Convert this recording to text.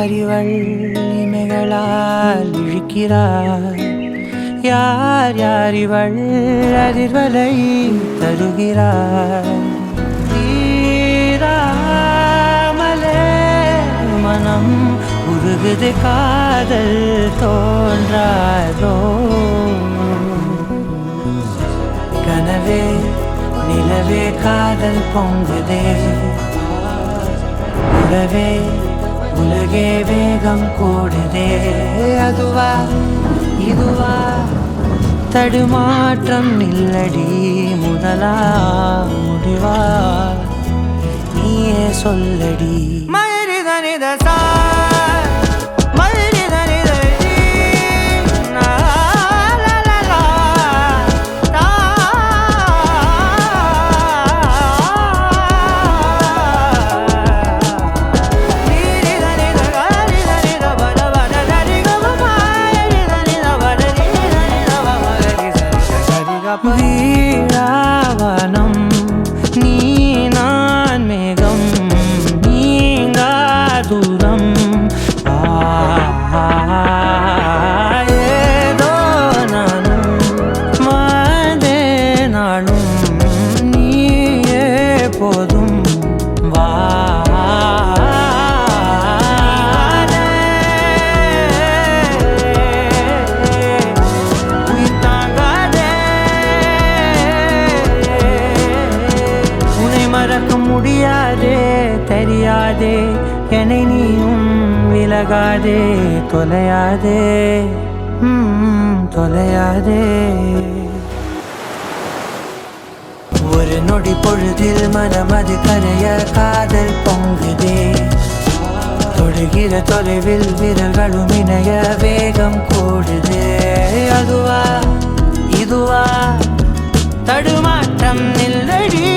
யார் இவள் இமைகளால் இழுக்கிறார் யார் யார் இவள் அதிர்வலை தருகிறார் தீராமலே மனம் உருகுது காதல் தோன்றாதோ கனவே நிலவே காதல் பொங்குதே உலவே உலகே வேகம் கூடுதே அதுவா இதுவா தடுமாற்றம் இல்லடி முதலா முடிவா நீயே சொல்லடி மயரிதனித வீராவனம் நீ நான் மேகம் நீங்கா தூரம் ஏதோ நானும் மாதே நானும் நீயே போதும் வா மறக்க முடியாதே தெரியாதே என்னை நீயும் விலகாதே தொலையாதே தொலையாதே ஒரு நொடி பொழுதில் மனமது கரைய காதல் பொங்குதே தொடுகிற தொலைவில் விரல்களும் இணைய வேகம் கூடுதே அதுவா இதுவா தடுமாற்றம் நில்லடி